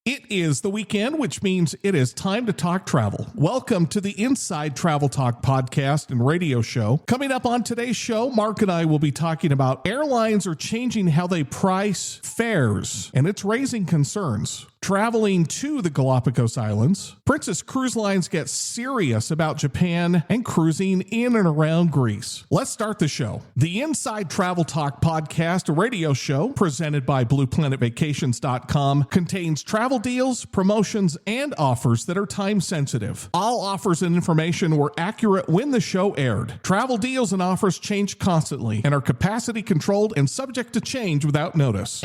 It is the weekend, which means it is time to talk travel. Welcome to the Inside Travel Talk podcast and radio show. Coming up on today's show, Mark and I will be talking about airlines are changing how they price fares, and it's raising concerns. Traveling to the Galapagos Islands, Princess Cruise Lines gets serious about Japan and cruising in and around Greece. Let's start the show. The Inside Travel Talk podcast, a radio show presented by BluePlanetVacations.com, contains travel deals, promotions, and offers that are time sensitive. All offers and information were accurate when the show aired. Travel deals and offers change constantly and are capacity controlled and subject to change without notice.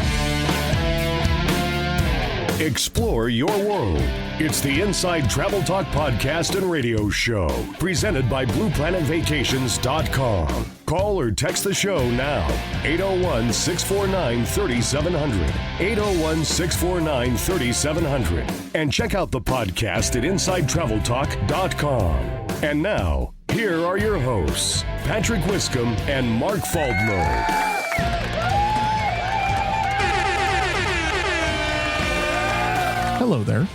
Explore your world. It's the Inside Travel Talk podcast and radio show, presented by BluePlanetVacations.com. Call or text the show now, 801-649-3700, 801-649-3700, and check out the podcast at InsideTravelTalk.com. And now, here are your hosts, Patrick Wiscombe and Mark Faldmo. Hello there.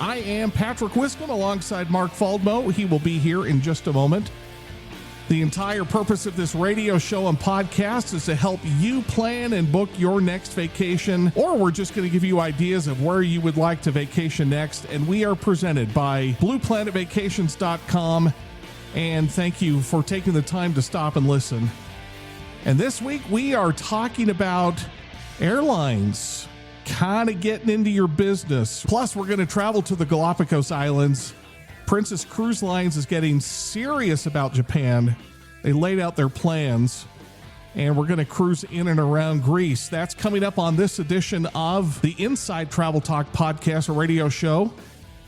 I am Patrick Wiscombe alongside Mark Faldmo. He will be here in just a moment. The entire purpose of this radio show and podcast is to help you plan and book your next vacation, or we're just going to give you ideas of where you would like to vacation next. And we are presented by BluePlanetVacations.com. And thank you for taking the time to stop and listen. And this week we are talking about airlines. Kind of getting into your business. Plus, we're going to travel to the Galapagos Islands. Princess Cruise Lines is getting serious about Japan. They laid out their plans, and we're going to cruise in and around Greece. That's coming up on this edition of the Inside Travel Talk podcast or radio show.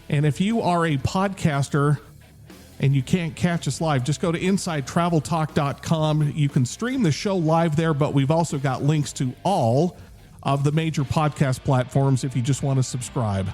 And if you are a podcaster and you can't catch us live, just go to InsideTravelTalk.com. You can stream the show live there, but we've also got links to all of the major podcast platforms if you just want to subscribe.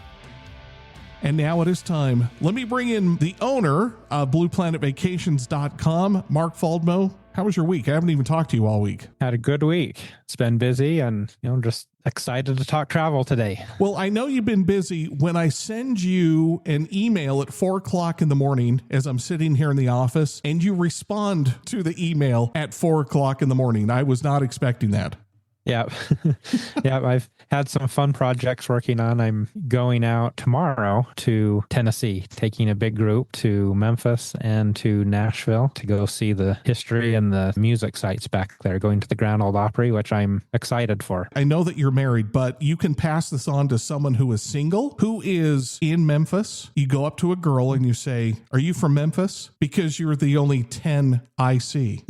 And now it is time. Let me bring in the owner of BluePlanetVacations.com, Mark Faldmo. How was your week? I haven't even talked to you all week. Had a good week. It's been busy and, just excited to talk travel today. Well, I know you've been busy. When I send you an email at 4 o'clock in the morning as I'm sitting here in the office, and you respond to the email at 4 o'clock in the morning, I was not expecting that. Yeah. Yeah, I've had some fun projects working on. I'm going out tomorrow to Tennessee, taking a big group to Memphis and to Nashville to go see the history and the music sites back there, going to the Grand Ole Opry, which I'm excited for. I know that you're married, but you can pass this on to someone who is single, who is in Memphis. You go up to a girl and you say, "Are you from Memphis?" Because you're the only 10 I see.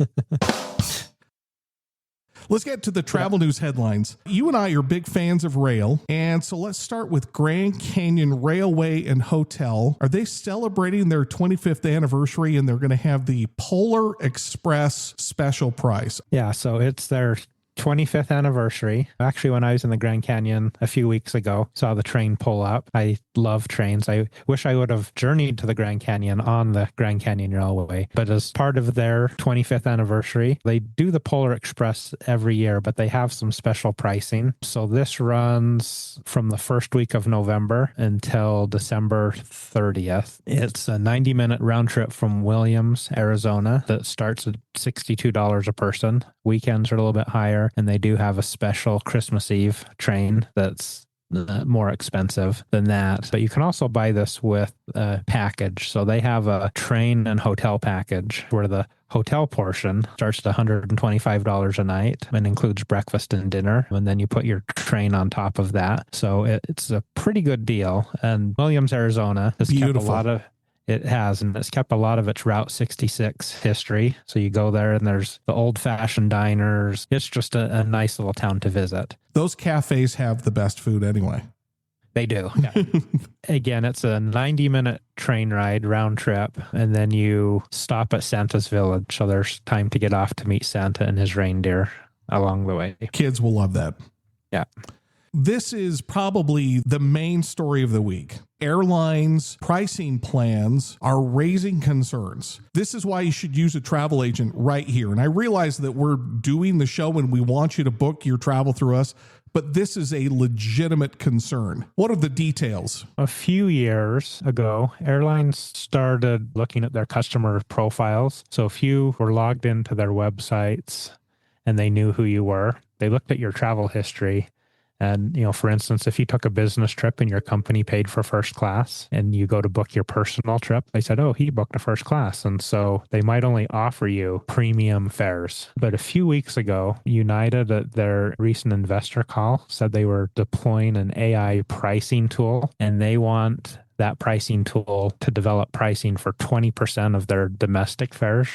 Let's get to the travel news headlines. You and I are big fans of rail, and so let's start with Grand Canyon Railway and Hotel. Are they celebrating their 25th anniversary, and they're going to have the Polar Express special price? Yeah, so it's their 25th anniversary. Actually, when I was in the Grand Canyon a few weeks ago, saw the train pull up. I love trains. I wish I would have journeyed to the Grand Canyon on the Grand Canyon Railway. But as part of their 25th anniversary, they do the Polar Express every year, but they have some special pricing. So this runs from the first week of November until December 30th. It's a 90-minute round trip from Williams, Arizona, that starts at $62 a person. Weekends are a little bit higher. And they do have a special Christmas Eve train that's more expensive than that. But you can also buy this with a package. So they have a train and hotel package where the hotel portion starts at $125 a night and includes breakfast and dinner. And then you put your train on top of that. So it's a pretty good deal. And Williams, Arizona has kept a lot of... It has, and it's kept a lot of its Route 66 history. So you go there and there's the old-fashioned diners. It's just a nice little town to visit. Those cafes have the best food anyway. They do. Yeah. Again, it's a 90-minute train ride, round trip, and then you stop at Santa's Village. So there's time to get off to meet Santa and his reindeer along the way. Kids will love that. Yeah. This is probably the main story of the week. Airlines' pricing plans are raising concerns. This is why you should use a travel agent right here. And I realize that we're doing the show and we want you to book your travel through us, but this is a legitimate concern. What are the details? A few years ago, airlines started looking at their customer profiles. So if you were logged into their websites and they knew who you were, they looked at your travel history. And, for instance, if you took a business trip and your company paid for first class and you go to book your personal trip, they said, oh, he booked a first class. And so they might only offer you premium fares. But a few weeks ago, United at their recent investor call said they were deploying an AI pricing tool, and they want that pricing tool to develop pricing for 20% of their domestic fares.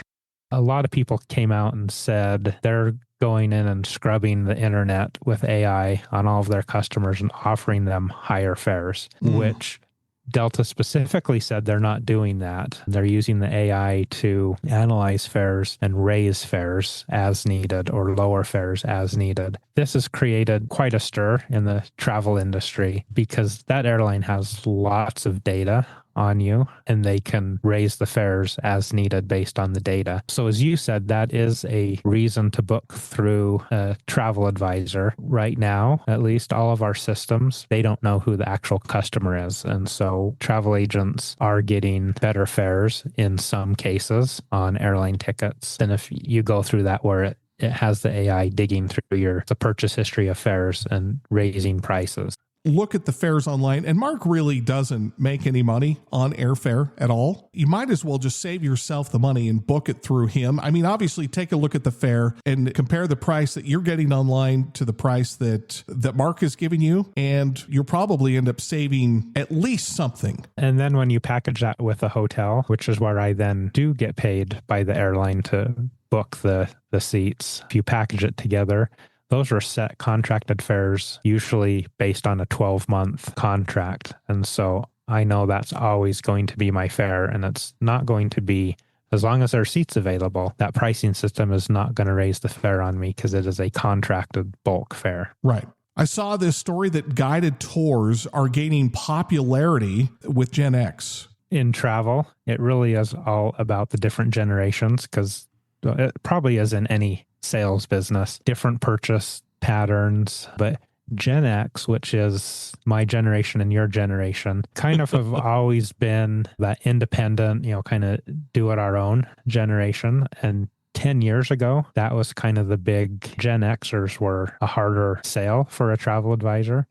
A lot of people came out and said they're going in and scrubbing the internet with AI on all of their customers and offering them higher fares, which Delta specifically said they're not doing that. They're using the AI to analyze fares and raise fares as needed or lower fares as needed. This has created quite a stir in the travel industry because that airline has lots of data on you, and they can raise the fares as needed based on the data. So as you said, that is a reason to book through a travel advisor. Right now, at least all of our systems, they don't know who the actual customer is. And so travel agents are getting better fares in some cases on airline tickets than if you go through that where it has the AI digging through the purchase history of fares and raising prices. Look at the fares online, and Mark really doesn't make any money on airfare at all. You might as well just save yourself the money and book it through him. I mean, obviously, take a look at the fare and compare the price that you're getting online to the price that Mark is giving you, and you'll probably end up saving at least something. And then when you package that with a hotel, which is where I then do get paid by the airline to book the seats, if you package it together, those are set contracted fares, usually based on a 12-month contract. And so I know that's always going to be my fare, and it's not going to be, as long as there are seats available, that pricing system is not going to raise the fare on me because it is a contracted bulk fare. Right. I saw this story that guided tours are gaining popularity with Gen X. In travel, it really is all about the different generations, because it probably is in any sales business, different purchase patterns, but Gen X, which is my generation and your generation, kind of have always been that independent, kind of do it our own generation. And 10 years ago, that was kind of the big Gen Xers were a harder sale for a travel advisor.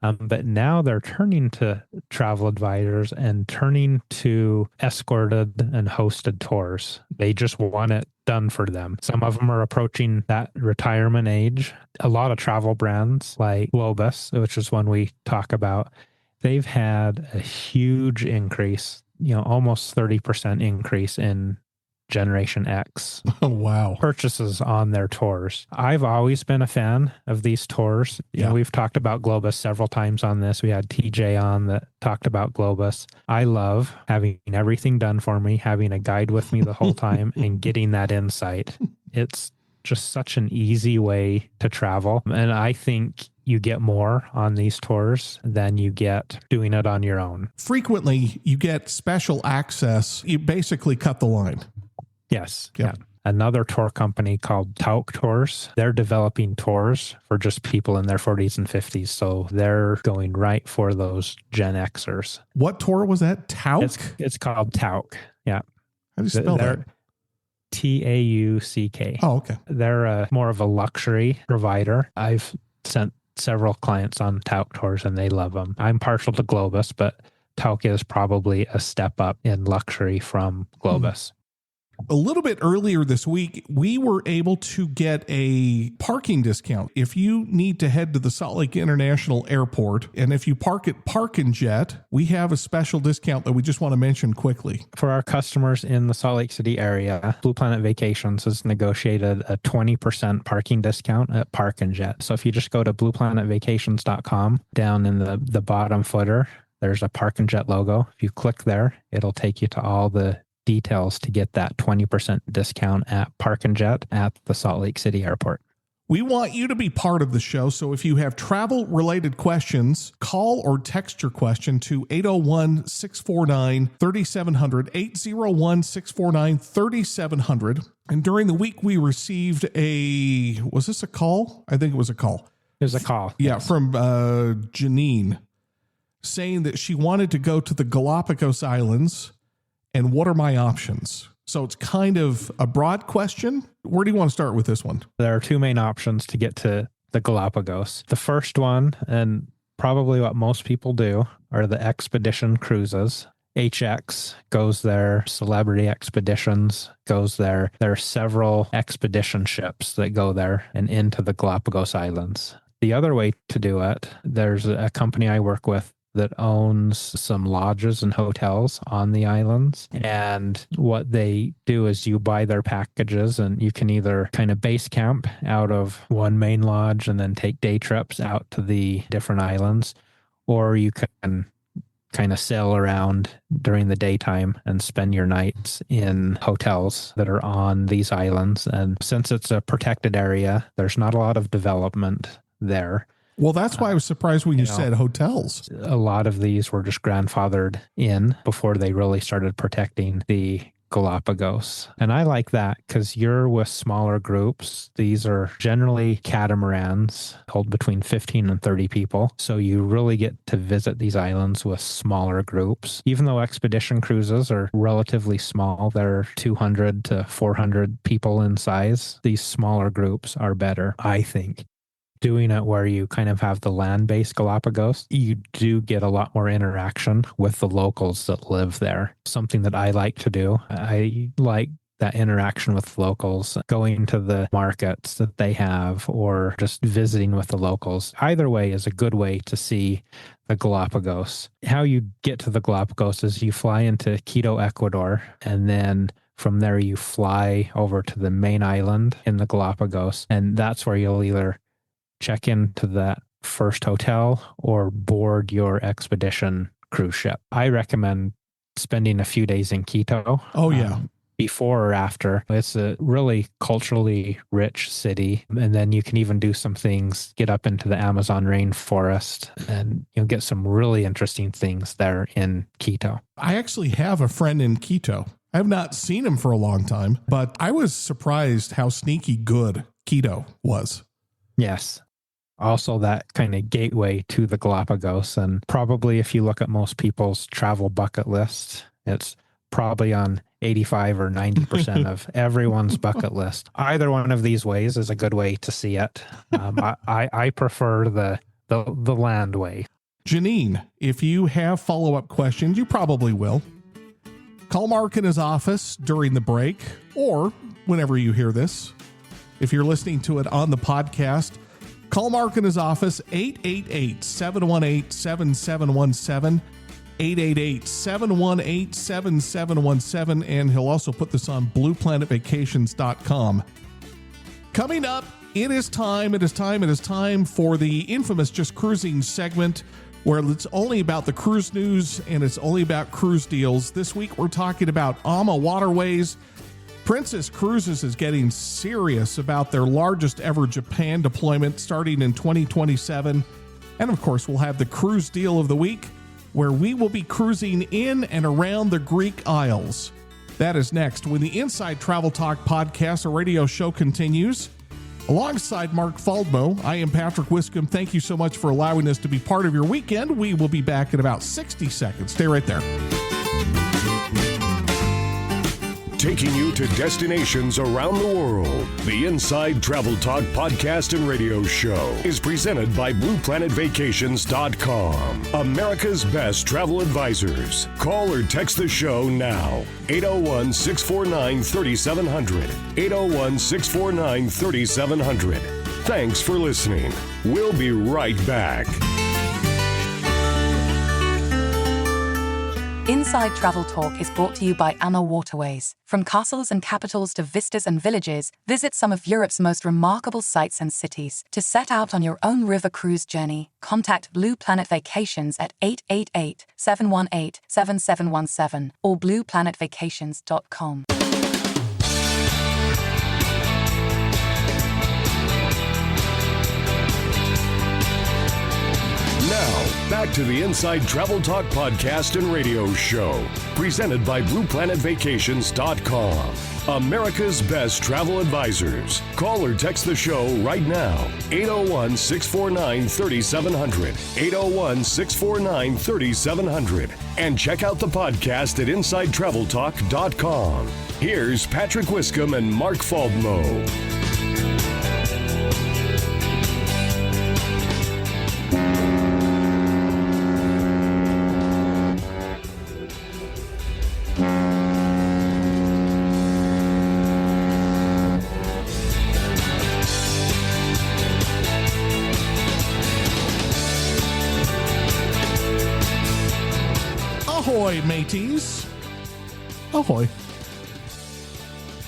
But now they're turning to travel advisors and turning to escorted and hosted tours. They just want it done for them. Some of them are approaching that retirement age. A lot of travel brands like Globus, which is one we talk about, they've had a huge increase, almost 30% increase in Generation X purchases on their tours. I've always been a fan of these tours. We've talked about Globus several times on this. We had TJ on that talked about Globus. I love having everything done for me, having a guide with me the whole time and getting that insight. It's just such an easy way to travel. And I think you get more on these tours than you get doing it on your own. Frequently, you get special access. You basically cut the line. Yes. Yeah. Another tour company called Tauk Tours, they're developing tours for just people in their 40s and 50s. So they're going right for those Gen Xers. What tour was that? Tauk? It's called Tauk. Yeah. How do you spell that? Tauck. Oh, okay. They're more of a luxury provider. I've sent several clients on Tauk Tours and they love them. I'm partial to Globus, but Tauk is probably a step up in luxury from Globus. A little bit earlier this week, we were able to get a parking discount. If you need to head to the Salt Lake International Airport, and if you park at Park and Jet, we have a special discount that we just want to mention quickly. For our customers in the Salt Lake City area, Blue Planet Vacations has negotiated a 20% parking discount at Park and Jet. So if you just go to blueplanetvacations.com, down in the bottom footer, there's a Park and Jet logo. If you click there, it'll take you to all the details to get that 20% discount at Park and Jet at the Salt Lake City Airport. We want you to be part of the show, so if you have travel-related questions, call or text your question to 801-649-3700, 801-649-3700. And during the week, we received was this a call? I think it was a call. Here's a call. Yeah, from Janine, saying that she wanted to go to the Galapagos Islands, and what are my options? So it's kind of a broad question. Where do you want to start with this one? There are two main options to get to the Galapagos. The first one, and probably what most people do, are the expedition cruises. HX goes there, Celebrity Expeditions goes there. There are several expedition ships that go there and into the Galapagos Islands. The other way to do it, there's a company I work with that owns some lodges and hotels on the islands. And what they do is you buy their packages, and you can either kind of base camp out of one main lodge and then take day trips out to the different islands, or you can kind of sail around during the daytime and spend your nights in hotels that are on these islands. And since it's a protected area, there's not a lot of development there. Well, that's why I was surprised when you said hotels. A lot of these were just grandfathered in before they really started protecting the Galapagos. And I like that because you're with smaller groups. These are generally catamarans, hold between 15 and 30 people. So you really get to visit these islands with smaller groups. Even though expedition cruises are relatively small, they're 200 to 400 people in size. These smaller groups are better, I think. Doing it where you kind of have the land-based Galapagos, you do get a lot more interaction with the locals that live there. Something that I like to do. I like that interaction with locals, going to the markets that they have or just visiting with the locals. Either way is a good way to see the Galapagos. How you get to the Galapagos is you fly into Quito, Ecuador, and then from there you fly over to the main island in the Galapagos, and that's where you'll either check into that first hotel or board your expedition cruise ship. I recommend spending a few days in Quito. Oh, yeah. Before or after. It's a really culturally rich city. And then you can even do some things, get up into the Amazon rainforest, and you'll get some really interesting things there in Quito. I actually have a friend in Quito. I have not seen him for a long time, but I was surprised how sneaky good Quito was. Yes. Also that kind of gateway to the Galapagos. And probably if you look at most people's travel bucket list, it's probably on 85 or 90% of everyone's bucket list. Either one of these ways is a good way to see it. I prefer the land way. Janine, if you have follow-up questions, you probably will. Call Mark in his office during the break or whenever you hear this. If you're listening to it on the podcast, call Mark in his office, 888-718-7717, 888-718-7717, and he'll also put this on blueplanetvacations.com. Coming up, it is time for the infamous Just Cruising segment, where it's only about the cruise news and it's only about cruise deals. This week, we're talking about AMA Waterways. Princess Cruises is getting serious about their largest ever Japan deployment starting in 2027. And of course, we'll have the cruise deal of the week, where we will be cruising in and around the Greek Isles. That is next when the Inside Travel Talk podcast, a radio show, continues. Alongside Mark Faldmo, I am Patrick Wiscombe. Thank you so much for allowing us to be part of your weekend. We will be back in about 60 seconds. Stay right there. Taking you to destinations around the world. The Inside Travel Talk podcast and radio show is presented by BluePlanetVacations.com, America's best travel advisors. Call or text the show now. 801-649-3700. 801-649-3700. Thanks for listening. We'll be right back. Inside Travel Talk is brought to you by AMA Waterways. From castles and capitals to vistas and villages, visit some of Europe's most remarkable sites and cities. To set out on your own river cruise journey, contact Blue Planet Vacations at 888-718-7717 or blueplanetvacations.com. Now, back to the Inside Travel Talk podcast and radio show, presented by BluePlanetVacations.com. America's best travel advisors. Call or text the show right now. 801-649-3700. 801-649-3700. And check out the podcast at InsideTravelTalk.com. Here's Patrick Wiscombe and Mark Faldmo. Ahoy, mateys. Ahoy.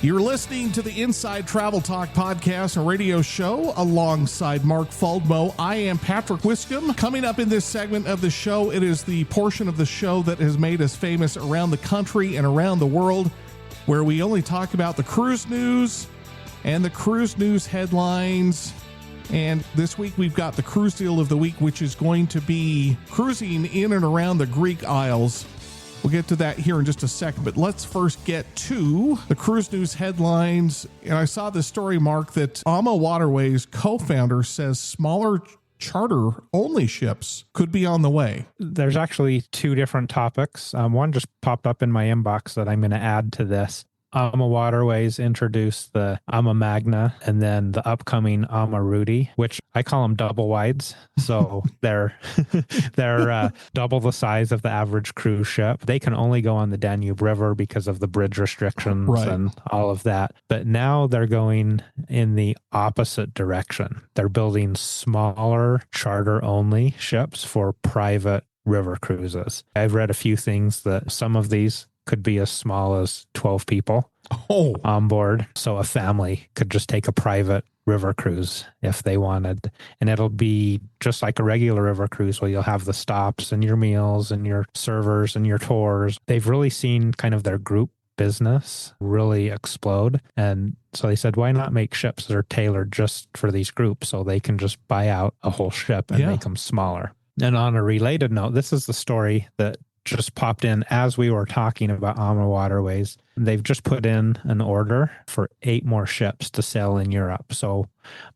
You're listening to the Inside Travel Talk podcast and radio show alongside Mark Faldmo. I am Patrick Wiscombe. Coming up in this segment of the show, it is the portion of the show that has made us famous around the country and around the world, where we only talk about the cruise news and the cruise news headlines. And this week we've got the cruise deal of the week, which is going to be cruising in and around the Greek Isles. We'll get to that here in just a second, but let's first get to the cruise news headlines. And I saw this story, Mark, that AMA Waterways co-founder says smaller charter-only ships could be on the way. There's actually two different topics. One just popped up in my inbox that I'm going to add to this. AMA Waterways introduced the AMA Magna and then the upcoming AMA Rudy, which I call them double wides. So they're double the size of the average cruise ship. They can only go on the Danube River because of the bridge restrictions and all of that. But now they're going in the opposite direction. They're building smaller charter-only ships for private river cruises. I've read a few things that some of these could be as small as 12 people on board. So a family could just take a private river cruise if they wanted. And it'll be just like a regular river cruise where you'll have the stops and your meals and your servers and your tours. They've really seen kind of their group business really explode. And so they said, why not make ships that are tailored just for these groups so they can just buy out a whole ship and make them smaller. And on a related note, this is the story that just popped in as we were talking about AMA Waterways. They've just put in an order for 8 more ships to sail in Europe. So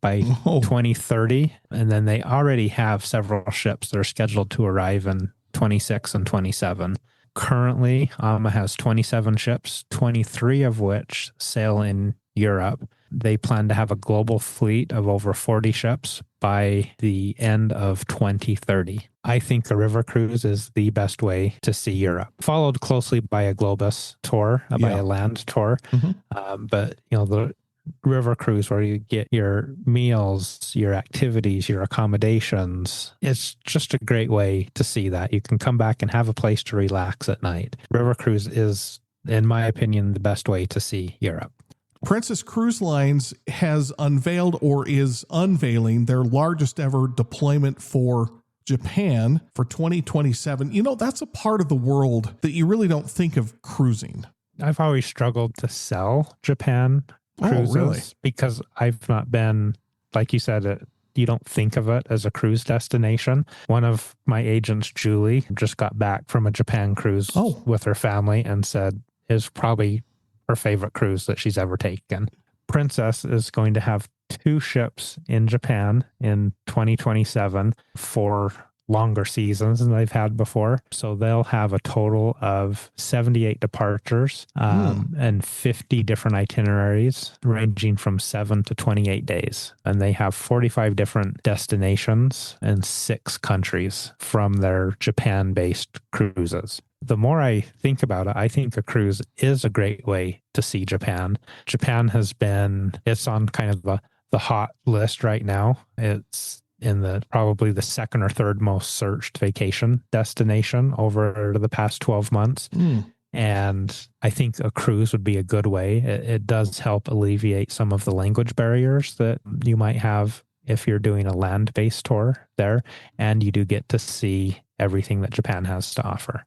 by 2030, and then they already have several ships that are scheduled to arrive in 26 and 27. Currently, AMA has 27 ships, 23 of which sail in Europe. They plan to have a global fleet of over 40 ships by the end of 2030. I think a river cruise is the best way to see Europe, followed closely by a Globus tour, by a land tour. But, the river cruise where you get your meals, your activities, your accommodations, it's just a great way to see that. You can come back and have a place to relax at night. River cruise is, in my opinion, the best way to see Europe. Princess Cruise Lines has unveiled or is unveiling their largest ever deployment for Japan for 2027. That's a part of the world that you really don't think of cruising. I've always struggled to sell Japan cruises because I've not been, like you said, you don't think of it as a cruise destination. One of my agents, Julie, just got back from a Japan cruise with her family and said is probably her favorite cruise that she's ever taken. Princess is going to have 2 ships in Japan in 2027 for longer seasons than they've had before. So they'll have a total of 78 departures and 50 different itineraries ranging from 7 to 28 days. And they have 45 different destinations and 6 countries from their Japan-based cruises. The more I think about it, I think a cruise is a great way to see Japan. Japan it's on kind of the hot list right now. It's in probably the second or third most searched vacation destination over the past 12 months. And I think a cruise would be a good way. It does help alleviate some of the language barriers that you might have if you're doing a land-based tour there. And you do get to see everything that Japan has to offer.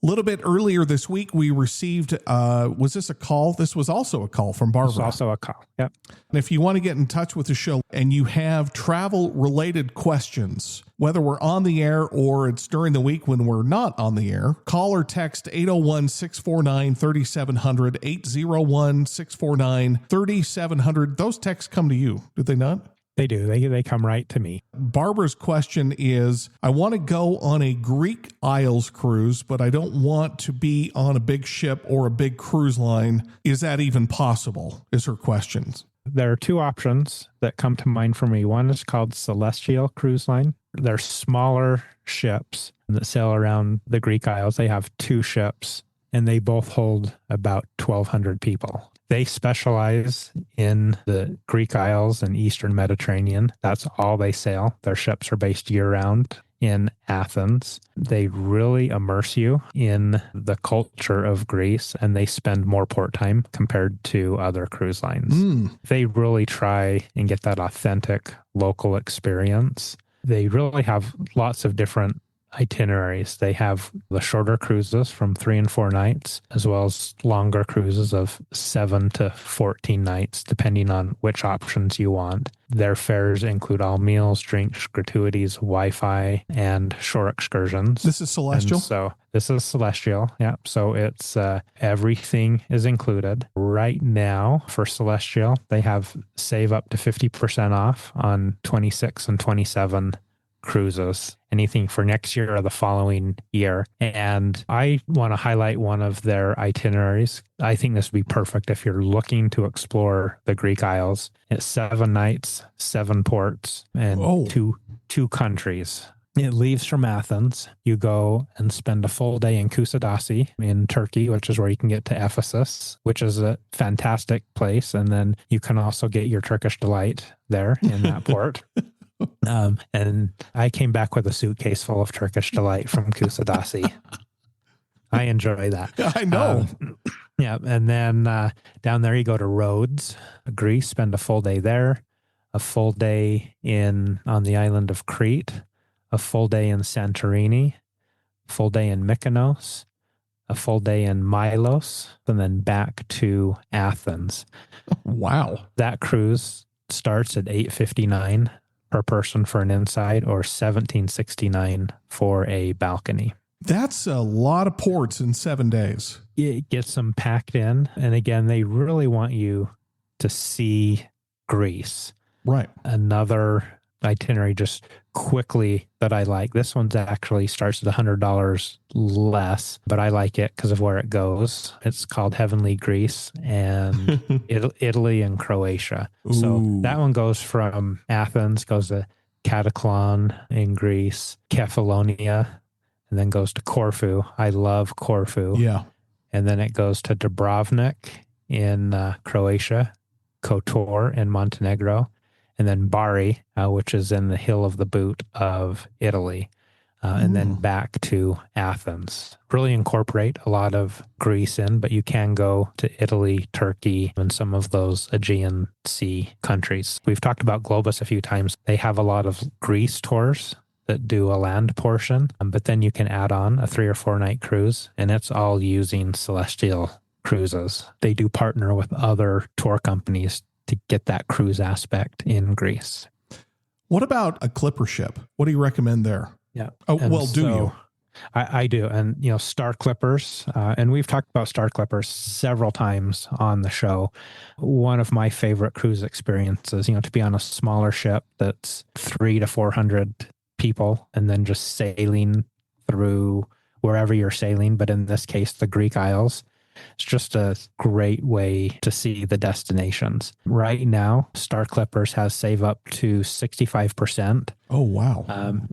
A little bit earlier this week, we received, was this a call? This was also a call from Barbara. This was also a call. Yep. And if you want to get in touch with the show and you have travel-related questions, whether we're on the air or it's during the week when we're not on the air, call or text 801-649-3700, 801-649-3700. Those texts come to you, do they not? They do. They come right to me. Barbara's question is, I want to go on a Greek Isles cruise, but I don't want to be on a big ship or a big cruise line. Is that even possible? Is her question. There are two options that come to mind for me. One is called Celestial Cruise Line. They're smaller ships that sail around the Greek Isles. They have two ships, and they both hold about 1,200 people. They specialize in the Greek Isles and Eastern Mediterranean. That's all they sail. Their ships are based year-round in Athens. They really immerse you in the culture of Greece, and they spend more port time compared to other cruise lines. They really try and get that authentic local experience. They really have lots of different itineraries. They have the shorter cruises from 3 and 4 nights, as well as longer cruises of 7 to 14 nights, depending on which options you want. Their fares include all meals, drinks, gratuities, Wi-Fi, and shore excursions. This is Celestial? And so this is Celestial. Yeah. So it's everything is included. Right now for Celestial, they have save up to 50% off on 26 and 27 cruises, anything for next year or the following year. And I want to highlight one of their itineraries. I think this would be perfect if you're looking to explore the Greek Isles. It's 7 nights, 7 ports, and two countries. It leaves from Athens. You go and spend a full day in Kusadasi in Turkey, which is where you can get to Ephesus, which is a fantastic place. And then you can also get your Turkish delight there in that port. And I came back with a suitcase full of Turkish delight from Kusadasi. I enjoy that. I know. Yeah. And then down there you go to Rhodes, Greece, spend a full day there, a full day on the island of Crete, a full day in Santorini, a full day in Mykonos, a full day in Milos, and then back to Athens. Wow. That cruise starts at $859 per person for an inside, or $1769 for a balcony. That's a lot of ports in 7 days. It gets them packed in. And again, they really want you to see Greece. Right. Another itinerary just quickly that I like. This one's actually starts at $100 less, but I like it because of where it goes. It's called Heavenly Greece and Italy and Croatia. Ooh. So that one goes from Athens, goes to Kataklon in Greece, Kefalonia, and then goes to Corfu. I love Corfu. Yeah. And then it goes to Dubrovnik in Croatia, Kotor in Montenegro, and then Bari, which is in the Hill of the Boot of Italy, and then back to Athens. Really incorporate a lot of Greece in, but you can go to Italy, Turkey, and some of those Aegean Sea countries. We've talked about Globus a few times. They have a lot of Greece tours that do a land portion, but then you can add on a 3 or 4 night cruise, and it's all using Celestial cruises. They do partner with other tour companies to get that cruise aspect in Greece. What about a clipper ship? What do you recommend there? Yeah. Oh, And well, do so you? I do. And, Star Clippers, and we've talked about Star Clippers several times on the show. One of my favorite cruise experiences, to be on a smaller ship that's 300 to 400 people and then just sailing through wherever you're sailing, but in this case, the Greek Isles. It's just a great way to see the destinations. Right now, Star Clippers has save up to 65%. Oh, wow.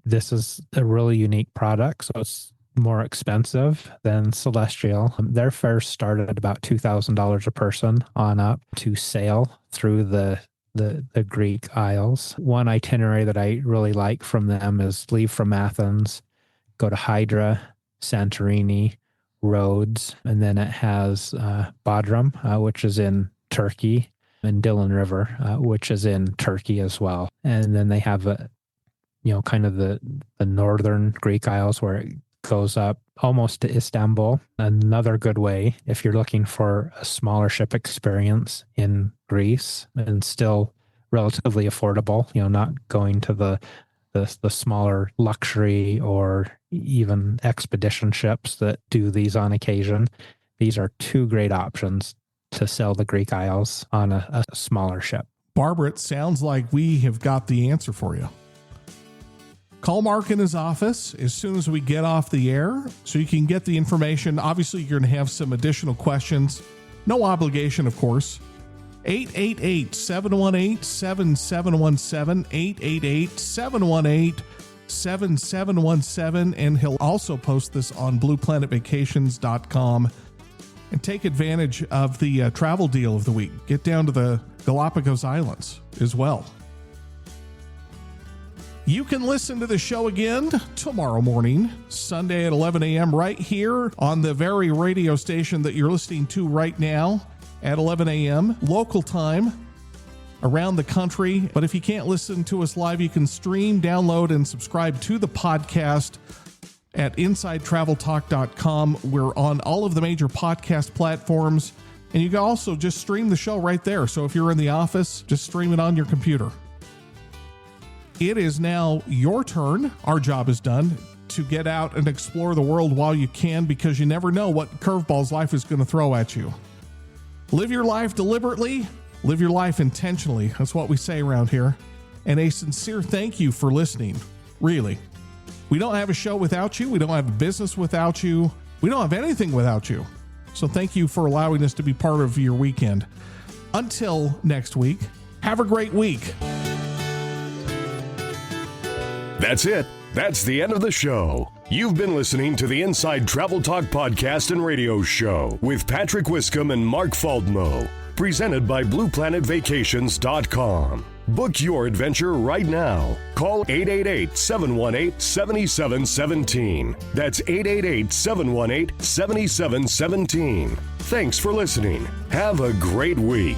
This is a really unique product, so it's more expensive than Celestial. Their fares start at about $2,000 a person on up to sail through the Greek Isles. One itinerary that I really like from them is leave from Athens, go to Hydra, Santorini, Rhodes, and then it has Bodrum, which is in Turkey, and Dillon River, which is in Turkey as well. And then they have kind of the northern Greek Isles where it goes up almost to Istanbul. Another good way, if you're looking for a smaller ship experience in Greece and still relatively affordable, not going to the smaller luxury or even expedition ships that do these on occasion. These are two great options to sail the Greek Isles on a smaller ship. Barbara, it sounds like we have got the answer for you. Call Mark in his office as soon as we get off the air so you can get the information. Obviously, you're going to have some additional questions. No obligation, of course. 888-718-7717, 888-718-7717, and he'll also post this on blueplanetvacations.com. And take advantage of the travel deal of the week. Get down to the Galapagos Islands as well. You can listen to the show again tomorrow morning, Sunday at 11 a.m. right here on the very radio station that you're listening to right now at 11 a.m. local time around the country. But if you can't listen to us live, you can stream, download, and subscribe to the podcast at InsideTravelTalk.com. We're on all of the major podcast platforms, and you can also just stream the show right there. So if you're in the office, just stream it on your computer. It is now your turn. Our job is done to get out and explore the world while you can, because you never know what curveballs life is going to throw at you. Live your life deliberately, live your life intentionally. That's what we say around here. And a sincere thank you for listening. Really. We don't have a show without you. We don't have a business without you. We don't have anything without you. So thank you for allowing us to be part of your weekend. Until next week, have a great week. That's it. That's the end of the show. You've been listening to the Inside Travel Talk podcast and radio show with Patrick Wiscombe and Mark Faldmo, presented by BluePlanetVacations.com. Book your adventure right now. Call 888-718-7717. That's 888-718-7717. Thanks for listening. Have a great week.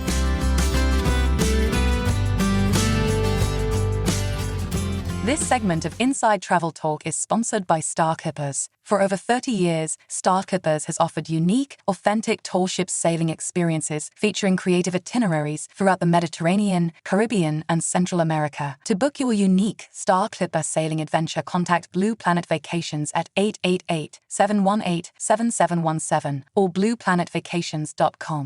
This segment of Inside Travel Talk is sponsored by Starkippers. For over 30 years, Starkippers has offered unique, authentic tall ship sailing experiences featuring creative itineraries throughout the Mediterranean, Caribbean, and Central America. To book your unique Starkipper sailing adventure, contact Blue Planet Vacations at 888-718-7717 or blueplanetvacations.com.